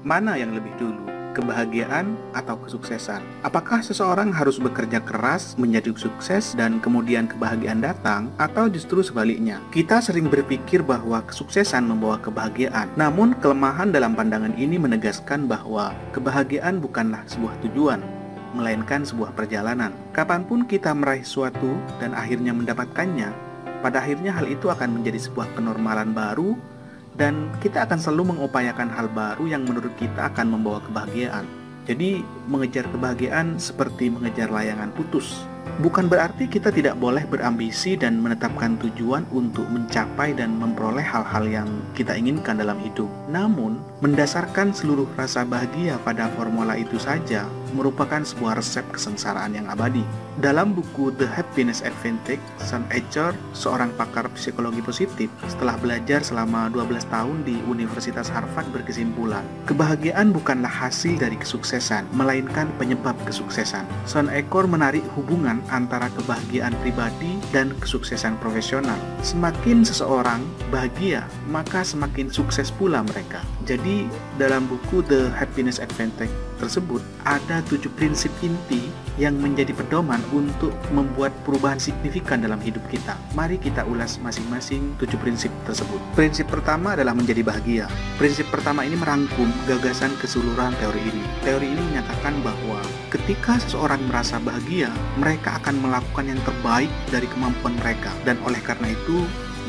Mana yang lebih dulu? Kebahagiaan atau kesuksesan? Apakah seseorang harus bekerja keras menjadi sukses dan kemudian kebahagiaan datang, atau justru sebaliknya? Kita sering berpikir bahwa kesuksesan membawa kebahagiaan. Namun, kelemahan dalam pandangan ini menegaskan bahwa kebahagiaan bukanlah sebuah tujuan, melainkan sebuah perjalanan. Kapanpun kita meraih suatu dan akhirnya mendapatkannya, pada akhirnya hal itu akan menjadi sebuah kenormalan baru, dan kita akan selalu mengupayakan hal baru yang menurut kita akan membawa kebahagiaan. Jadi, mengejar kebahagiaan seperti mengejar layangan putus. Bukan berarti kita tidak boleh berambisi dan menetapkan tujuan untuk mencapai dan memperoleh hal-hal yang kita inginkan dalam hidup. Namun, mendasarkan seluruh rasa bahagia pada formula itu saja merupakan sebuah resep kesengsaraan yang abadi. Dalam buku The Happiness Advantage, Sean Achor, seorang pakar psikologi positif, setelah belajar selama 12 tahun di Universitas Harvard berkesimpulan, kebahagiaan bukanlah hasil dari kesuksesan, melainkan penyebab kesuksesan. Sean Achor menarik hubungan antara kebahagiaan pribadi dan kesuksesan profesional. Semakin seseorang bahagia, maka semakin sukses pula mereka. Jadi, dalam buku The Happiness Advantage tersebut ada 7 prinsip inti yang menjadi pedoman untuk membuat perubahan signifikan dalam hidup kita. Mari kita ulas masing-masing 7 prinsip tersebut. Prinsip pertama adalah menjadi bahagia. Prinsip pertama ini merangkum gagasan keseluruhan teori ini. Teori ini menyatakan bahwa ketika seseorang merasa bahagia, mereka akan melakukan yang terbaik dari kemampuan mereka, dan oleh karena itu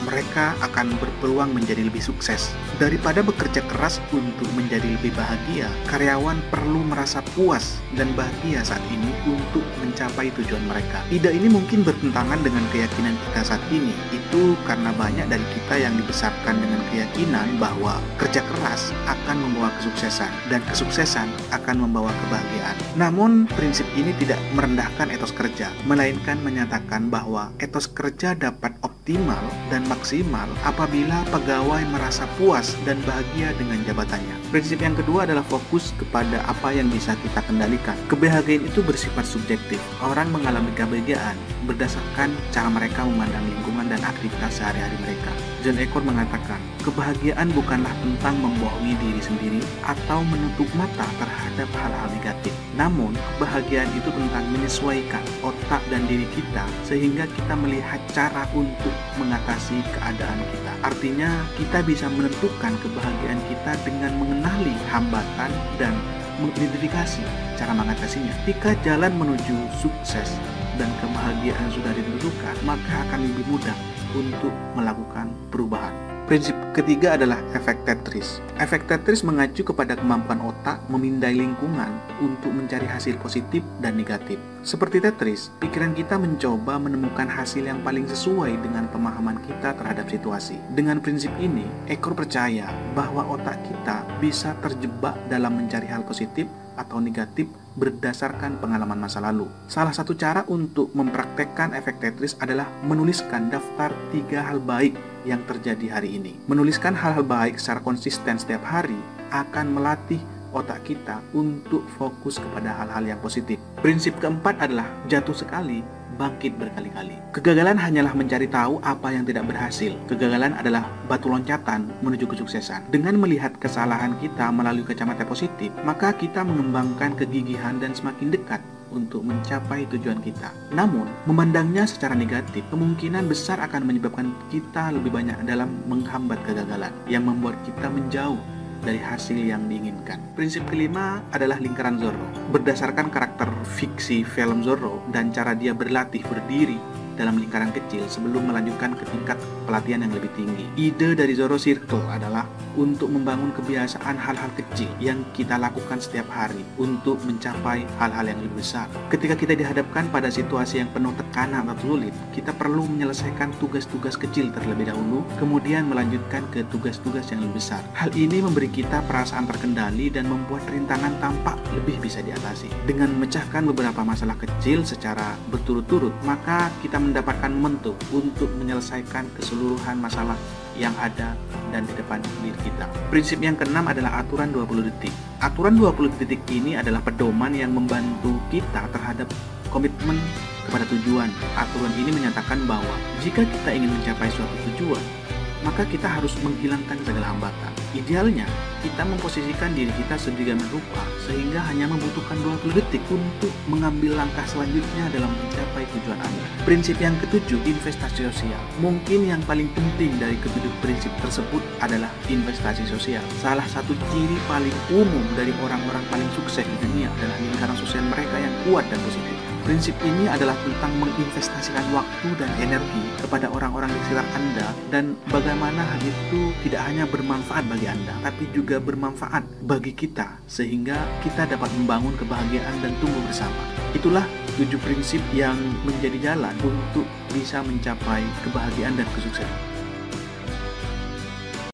mereka akan berpeluang menjadi lebih sukses. Daripada bekerja keras untuk menjadi lebih bahagia, karyawan perlu merasa puas dan bahagia saat ini untuk mencapai tujuan mereka. Ide ini mungkin bertentangan dengan keyakinan kita saat ini. Itu karena banyak dari kita yang dibesarkan dengan keyakinan bahwa kerja keras akan membawa kesuksesan, dan kesuksesan akan membawa kebahagiaan. Namun, prinsip ini tidak merendahkan etos kerja, melainkan menyatakan bahwa etos kerja dapat optimal dan maksimal apabila pegawai merasa puas dan bahagia dengan jabatannya. Prinsip yang kedua adalah fokus kepada apa yang bisa kita kendalikan. Kebahagiaan itu bersifat subjektif. Orang mengalami kebahagiaan berdasarkan cara mereka memandang lingkungan dan aktivitas sehari-hari mereka. John Achor mengatakan, kebahagiaan bukanlah tentang membohongi diri sendiri atau menutup mata terhadap hal-hal negatif. Namun, kebahagiaan itu tentang menyesuaikan otak dan diri kita sehingga kita melihat cara untuk mengatasi keadaan kita. Artinya, kita bisa menentukan kebahagiaan kita dengan mengenali hambatan dan mengidentifikasi cara mengatasinya. Jika jalan menuju sukses dan kebahagiaan sudah ditentukan, maka akan lebih mudah untuk melakukan perubahan. Prinsip ketiga adalah efek Tetris. Efek Tetris mengacu kepada kemampuan otak memindai lingkungan untuk mencari hasil positif dan negatif. Seperti Tetris, pikiran kita mencoba menemukan hasil yang paling sesuai dengan pemahaman kita terhadap situasi. Dengan prinsip ini, Achor percaya bahwa otak kita bisa terjebak dalam mencari hal positif atau negatif berdasarkan pengalaman masa lalu. Salah satu cara untuk mempraktekkan efek Tetris adalah menuliskan daftar 3 hal baik yang terjadi hari ini. Menuliskan hal-hal baik secara konsisten setiap hari akan melatih otak kita untuk fokus kepada hal-hal yang positif. Prinsip keempat adalah jatuh sekali, bangkit berkali-kali. Kegagalan hanyalah mencari tahu apa yang tidak berhasil. Kegagalan adalah batu loncatan menuju kesuksesan. Dengan melihat kesalahan kita melalui kacamata positif, maka kita mengembangkan kegigihan dan semakin dekat untuk mencapai tujuan kita. Namun, memandangnya secara negatif kemungkinan besar akan menyebabkan kita lebih banyak dalam menghambat kegagalan, yang membuat kita menjauh dari hasil yang diinginkan. Prinsip kelima adalah lingkaran Zorro. Berdasarkan karakter fiksi film Zorro dan cara dia berlatih berdiri dalam lingkaran kecil sebelum melanjutkan ke tingkat pelatihan yang lebih tinggi. Ide dari Zorro Circle adalah untuk membangun kebiasaan hal-hal kecil yang kita lakukan setiap hari untuk mencapai hal-hal yang lebih besar. Ketika kita dihadapkan pada situasi yang penuh tekanan atau sulit, kita perlu menyelesaikan tugas-tugas kecil terlebih dahulu, kemudian melanjutkan ke tugas-tugas yang lebih besar. Hal ini memberi kita perasaan terkendali dan membuat rintangan tampak lebih bisa diatasi. Dengan memecahkan beberapa masalah kecil secara berturut-turut, maka kita mendapatkan momentum untuk menyelesaikan keseluruhan masalah yang ada dan di depan diri kita. Prinsip yang keenam adalah aturan 20 detik. Aturan 20 detik ini adalah pedoman yang membantu kita terhadap komitmen kepada tujuan. Aturan ini menyatakan bahwa jika kita ingin mencapai suatu tujuan, maka kita harus menghilangkan segala hambatan. Idealnya, kita memposisikan diri kita sedemikian rupa sehingga hanya membutuhkan 20 detik untuk mengambil langkah selanjutnya dalam mencapai tujuan Anda. Prinsip yang ketujuh, investasi sosial. Mungkin yang paling penting dari ketujuh prinsip tersebut adalah investasi sosial. Salah satu ciri paling umum dari orang-orang paling sukses di dunia adalah lingkaran sosial mereka yang kuat dan positif. Prinsip ini adalah tentang menginvestasikan waktu dan energi kepada orang-orang di sekitar Anda dan bagaimana hal itu tidak hanya bermanfaat bagi Anda, tapi juga bermanfaat bagi kita sehingga kita dapat membangun kebahagiaan dan tumbuh bersama. Itulah 7 prinsip yang menjadi jalan untuk bisa mencapai kebahagiaan dan kesuksesan.